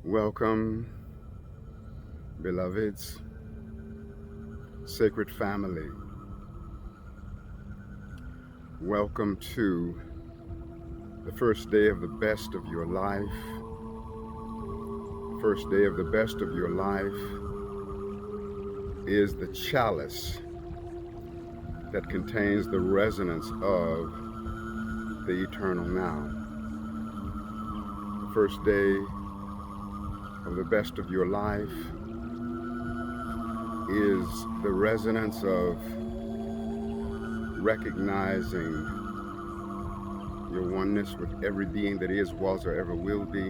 Welcome, beloveds, sacred family. Welcome to the first day of the best of your life. First day of the best of your life is the chalice that contains the resonance of the eternal now. The first day of the best of your life is the resonance of recognizing your oneness with every being that is, was, or ever will be.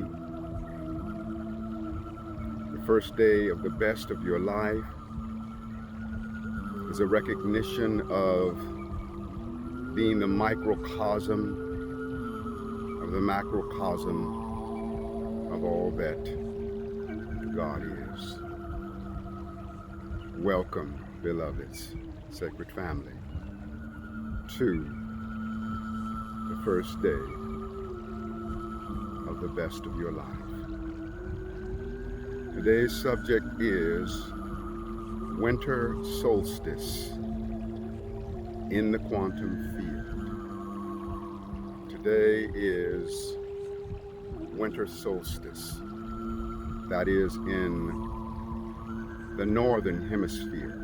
The first day of the best of your life is a recognition of being the microcosm of the macrocosm of all that God is. Welcome, beloveds, sacred family, to the first day of the best of your life. Today's subject is winter solstice in the quantum field. Today is winter solstice. That is in the northern hemisphere.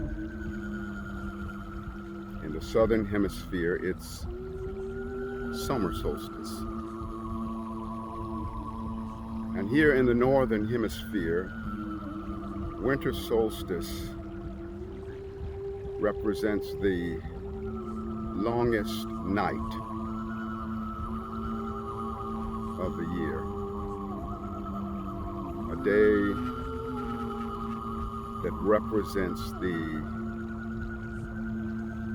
In the southern hemisphere, it's summer solstice. And here in the northern hemisphere, winter solstice represents the longest night of the year. A day that represents the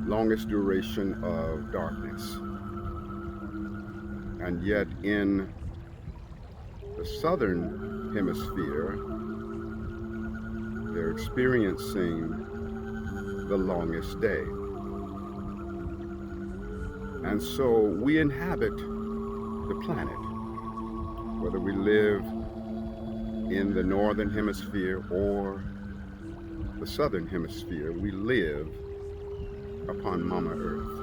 longest duration of darkness. And yet in the southern hemisphere, they're experiencing the longest day. And so we inhabit the planet, whether we live in the northern hemisphere or the southern hemisphere, we live upon Mama Earth.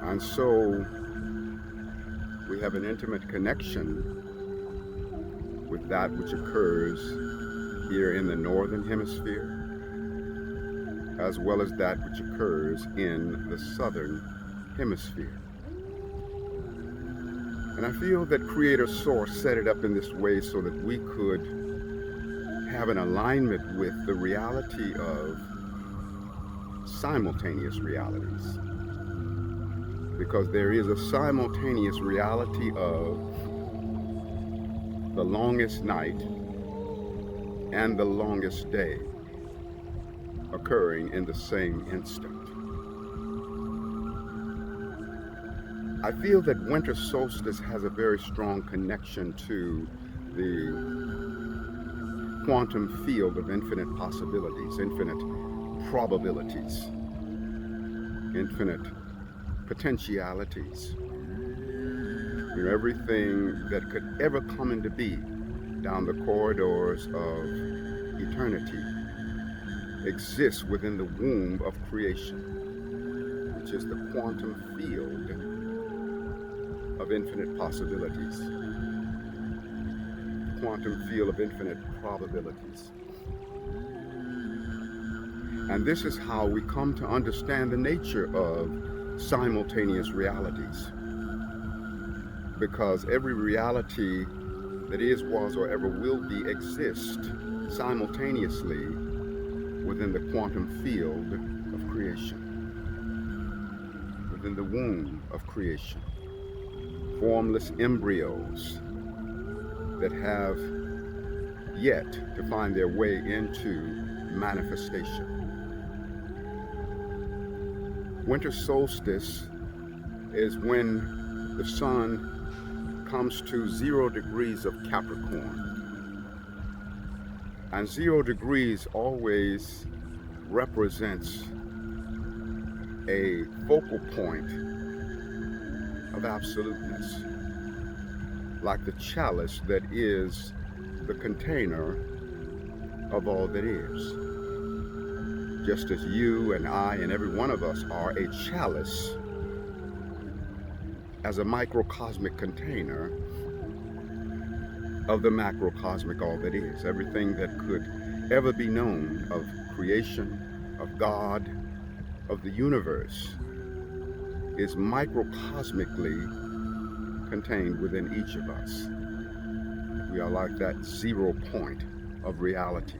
And so we have an intimate connection with that which occurs here in the northern hemisphere, as well as that which occurs in the southern hemisphere. And I feel that Creator Source set it up in this way so that we could have an alignment with the reality of simultaneous realities. Because there is a simultaneous reality of the longest night and the longest day occurring in the same instant. I feel that winter solstice has a very strong connection to the quantum field of infinite possibilities, infinite probabilities, infinite potentialities. You know, everything that could ever come into being down the corridors of eternity exists within the womb of creation, which is the quantum field of infinite possibilities, quantum field of infinite probabilities. And this is how we come to understand the nature of simultaneous realities. Because every reality that is, was, or ever will be exists simultaneously within the quantum field of creation, within the womb of creation. Formless embryos that have yet to find their way into manifestation. Winter solstice is when the sun comes to 0 degrees of Capricorn. And 0 degrees always represents a focal point of absoluteness, like the chalice that is the container of all that is. Just as you and I and every one of us are a chalice as a microcosmic container of the macrocosmic all that is. Everything that could ever be known of creation, of God, of the universe is microcosmically contained within each of us. We are like that 0 point of reality.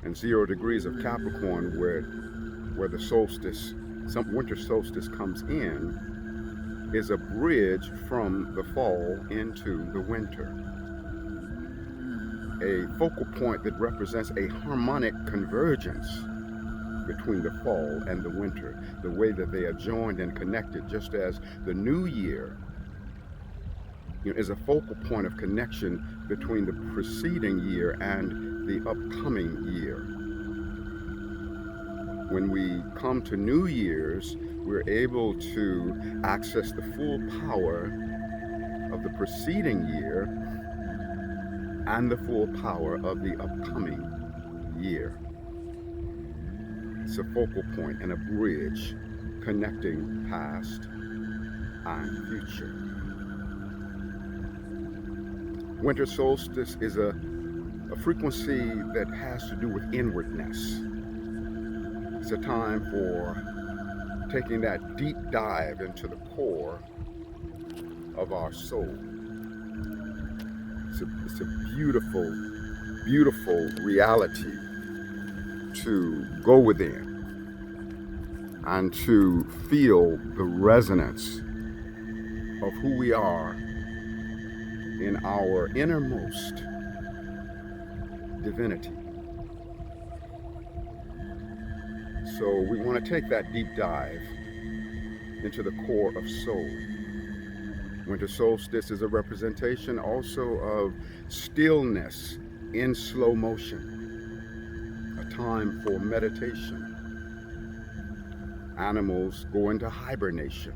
And 0 degrees of Capricorn, where the solstice, some winter solstice comes in, is a bridge from the fall into the winter. A focal point that represents a harmonic convergence between the fall and the winter, the way that they are joined and connected, just as the new year is a focal point of connection between the preceding year and the upcoming year. When we come to New Year's, we're able to access the full power of the preceding year and the full power of the upcoming year. It's a focal point and a bridge connecting past and future. Winter solstice is a frequency that has to do with inwardness. It's a time for taking that deep dive into the core of our soul. It's a beautiful, beautiful reality to go within and to feel the resonance of who we are in our innermost divinity. So we want to take that deep dive into the core of soul. Winter solstice is a representation also of stillness in slow motion, a time for meditation. Animals go into hibernation.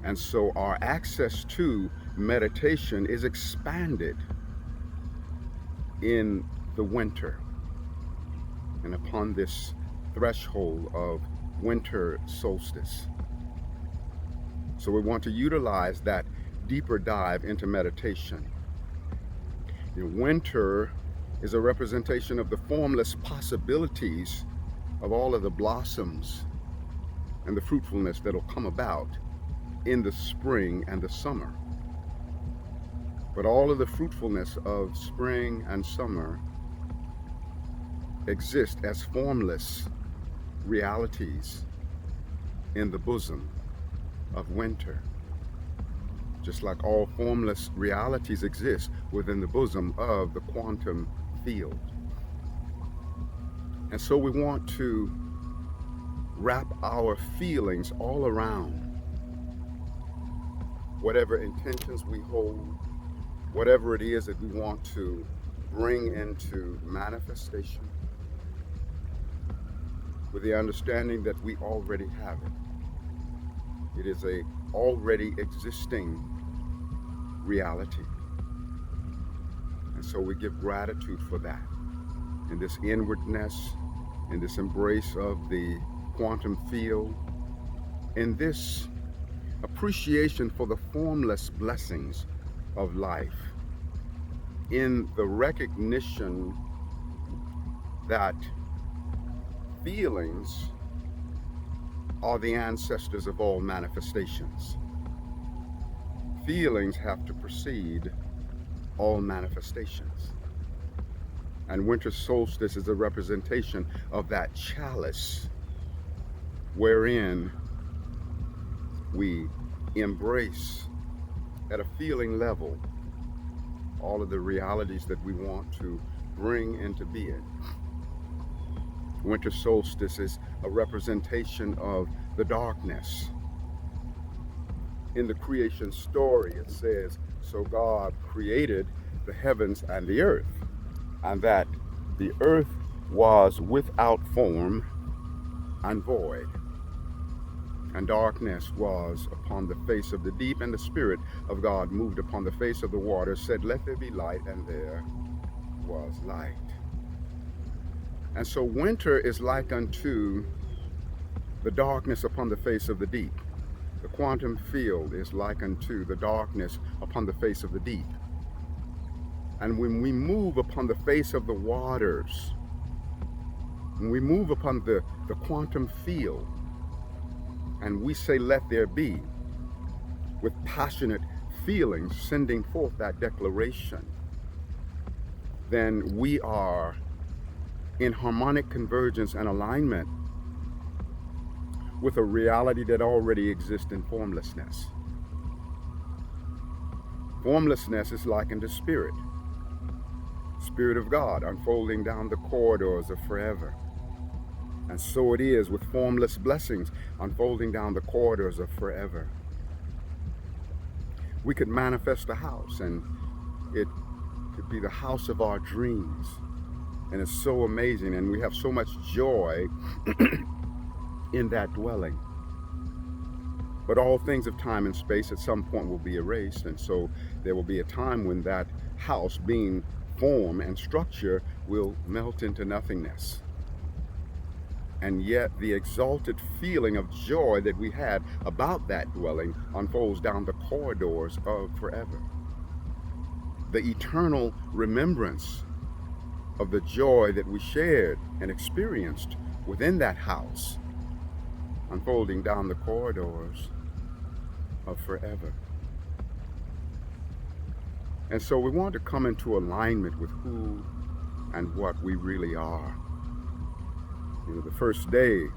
And so our access to meditation is expanded in the winter. And upon this threshold of winter solstice. So we want to utilize that deeper dive into meditation. Winter is a representation of the formless possibilities of all of the blossoms and the fruitfulness that'll come about in the spring and the summer. But all of the fruitfulness of spring and summer exist as formless realities in the bosom of winter. Just like all formless realities exist within the bosom of the quantum field. And so we want to wrap our feelings all around whatever intentions we hold, whatever it is that we want to bring into manifestation, with the understanding that we already have it. It is a already existing reality. And so we give gratitude for that. In this inwardness, in this embrace of the quantum field, in this appreciation for the formless blessings of life, in the recognition that feelings are the ancestors of all manifestations. Feelings have to precede all manifestations. And winter solstice is a representation of that chalice wherein we embrace at a feeling level all of the realities that we want to bring into being. Winter solstice is a representation of the darkness. In the creation story, it says, so God created the heavens and the earth, and that the earth was without form and void, And darkness was upon the face of the deep, and the Spirit of God moved upon the face of the waters, said, "Let there be light," and there was light. And so winter is like unto the darkness upon the face of the deep. The quantum field is like unto the darkness upon the face of the deep. And when we move upon the face of the waters, when we move upon the quantum field, and we say, "Let there be," with passionate feelings, sending forth that declaration, then we are in harmonic convergence and alignment with a reality that already exists in formlessness. Formlessness is likened to spirit. Spirit of God unfolding down the corridors of forever. And so it is with formless blessings unfolding down the corridors of forever. We could manifest a house, and it could be the house of our dreams. And it's so amazing, and we have so much joy in that dwelling. But all things of time and space at some point will be erased, and so there will be a time when that house, being form and structure, will melt into nothingness. And yet the exalted feeling of joy that we had about that dwelling unfolds down the corridors of forever. The eternal remembrance of the joy that we shared and experienced within that house unfolding down the corridors of forever. And so we want to come into alignment with who and what we really are. The first day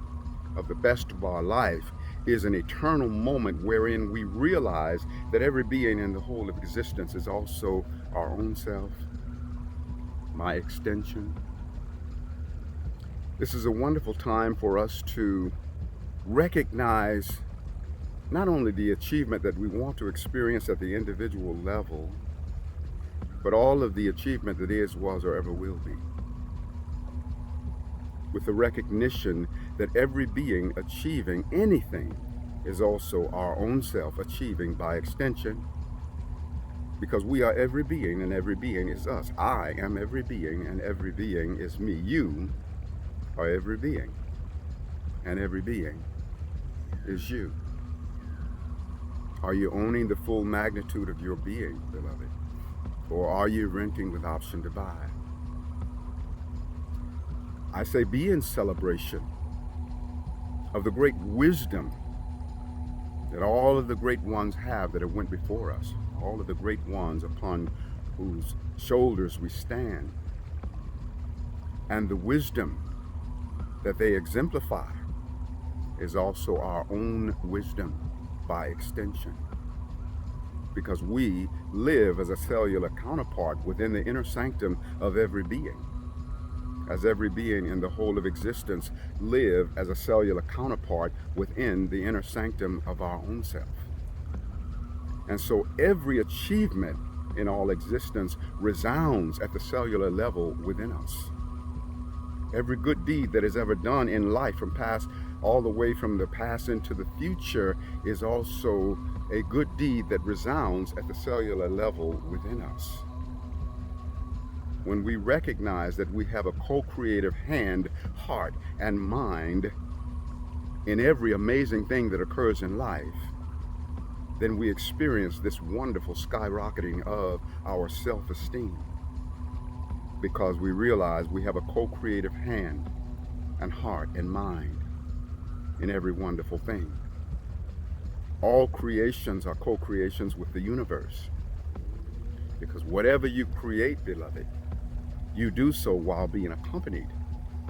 of the best of our life is an eternal moment wherein we realize that every being in the whole of existence is also our own self, my extension. This is a wonderful time for us to recognize not only the achievement that we want to experience at the individual level, but all of the achievement that is, was, or ever will be. With the recognition that every being achieving anything is also our own self achieving by extension, because we are every being and every being is us. I am every being and every being is me. You are every being and every being is you. Are you owning the full magnitude of your being, beloved? Or are you renting with option to buy? I say be in celebration of the great wisdom that all of the great ones have that have went before us, all of the great ones upon whose shoulders we stand, and the wisdom that they exemplify is also our own wisdom by extension, because we live as a cellular counterpart within the inner sanctum of every being, as every being in the whole of existence live as a cellular counterpart within the inner sanctum of our own self. And so every achievement in all existence resounds at the cellular level within us. Every good deed that is ever done in life, from past all the way from the past into the future, is also a good deed that resounds at the cellular level within us. When we recognize that we have a co-creative hand, heart, and mind in every amazing thing that occurs in life, then we experience this wonderful skyrocketing of our self-esteem, because we realize we have a co-creative hand and heart and mind in every wonderful thing. All creations are co-creations with the universe, because whatever you create, beloved, you do so while being accompanied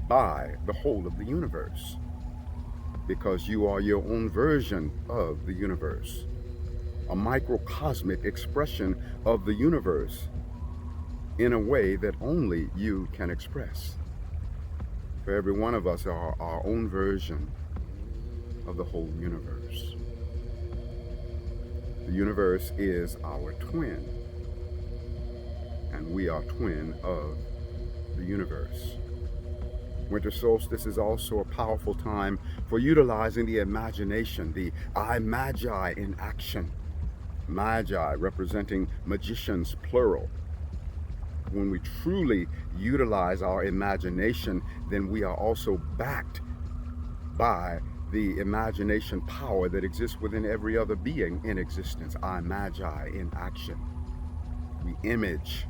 by the whole of the universe, because you are your own version of the universe, a microcosmic expression of the universe in a way that only you can express. For every one of us are our own version of the whole universe. The universe is our twin, and we are twin of the universe. Winter solstice is also a powerful time for utilizing the imagination, the I Magi in action. Magi representing magicians, plural. When we truly utilize our imagination, then we are also backed by the imagination power that exists within every other being in existence. I Magi in action. We image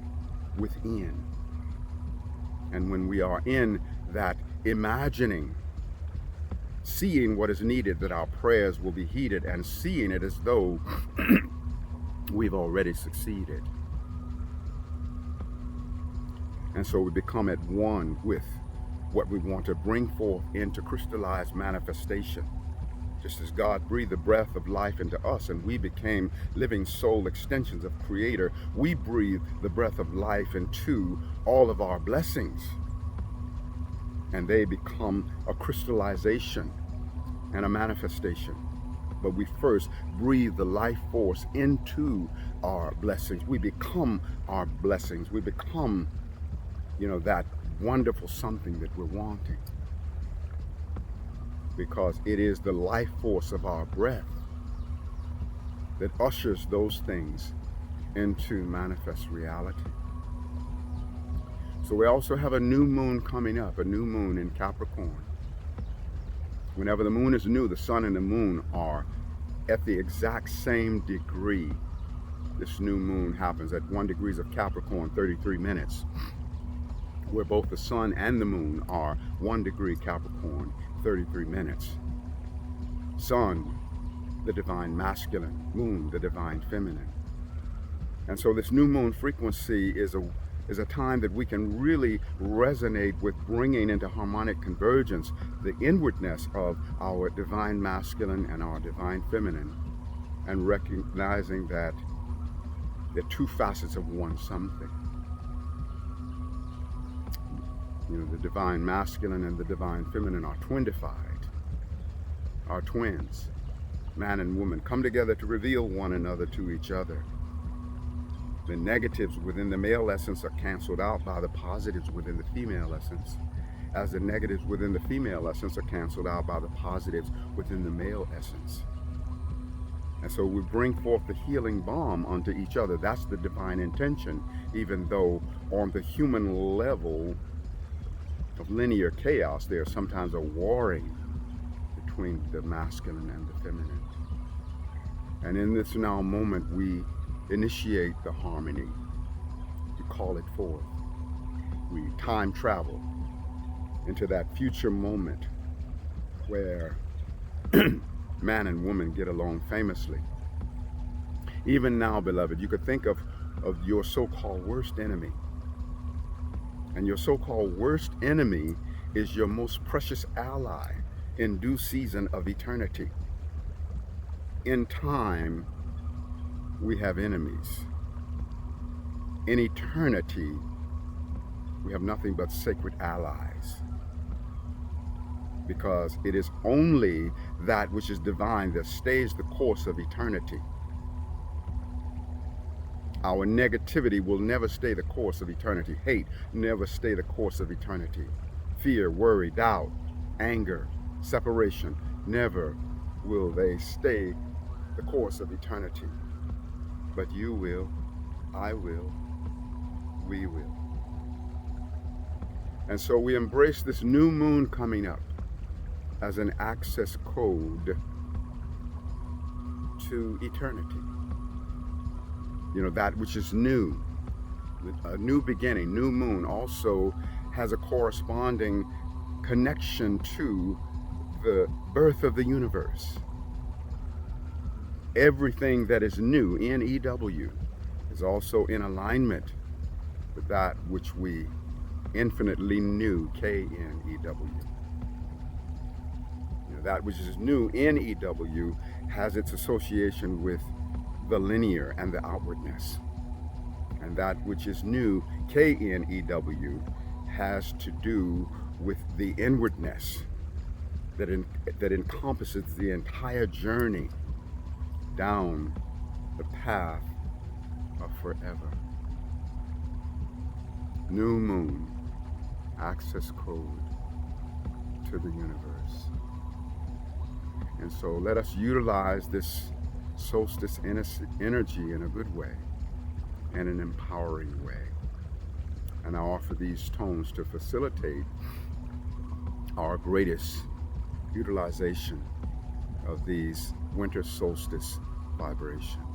within. And when we are in that imagining, seeing what is needed, that our prayers will be heeded, and seeing it as though we've already succeeded. And so we become at one with what we want to bring forth into crystallized manifestation. Just as God breathed the breath of life into us and we became living soul extensions of Creator, we breathe the breath of life into all of our blessings. And they become a crystallization and a manifestation. But we first breathe the life force into our blessings. We become our blessings. We become, that wonderful something that we're wanting. Because it is the life force of our breath that ushers those things into manifest reality. So we also have a new moon coming up, a new moon in Capricorn. Whenever the moon is new, the sun and the moon are at the exact same degree. This new moon happens at 1 degree of Capricorn, 33 minutes, where both the sun and the moon are 1 degree Capricorn, 33 minutes. Sun, the divine masculine, moon, the divine feminine. And so this new moon frequency is a time that we can really resonate with bringing into harmonic convergence the inwardness of our divine masculine and our divine feminine, and recognizing that they're two facets of one something. The divine masculine and the divine feminine are twindified, are twins. Man and woman come together to reveal one another to each other. The negatives within the male essence are canceled out by the positives within the female essence, as the negatives within the female essence are canceled out by the positives within the male essence. And so we bring forth the healing balm unto each other. That's the divine intention, even though on the human level of linear chaos, there's sometimes a warring between the masculine and the feminine. And in this now moment, we initiate the harmony. We call it forth. We time travel into that future moment where man and woman get along famously. Even now, beloved, you could think of your so-called worst enemy. And your so-called worst enemy is your most precious ally in due season of eternity. In time, we have enemies. In eternity, we have nothing but sacred allies. Because it is only that which is divine that stays the course of eternity. Our negativity will never stay the course of eternity. Hate never stay the course of eternity. Fear, worry, doubt, anger, separation, never will they stay the course of eternity. But you will, I will, we will. And so we embrace this new moon coming up as an access code to eternity. That which is new, a new beginning, new moon also has a corresponding connection to the birth of the universe. Everything that is new, N-E-W, is also in alignment with that which we infinitely knew, K-N-E-W. That which is new, N-E-W, has its association with the linear and the outwardness. And that which is new, K-N-E-W, has to do with the inwardness that encompasses the entire journey down the path of forever. New moon, access code to the universe. And so let us utilize this solstice energy in a good way and an empowering way. And I offer these tones to facilitate our greatest utilization of these winter solstice vibrations.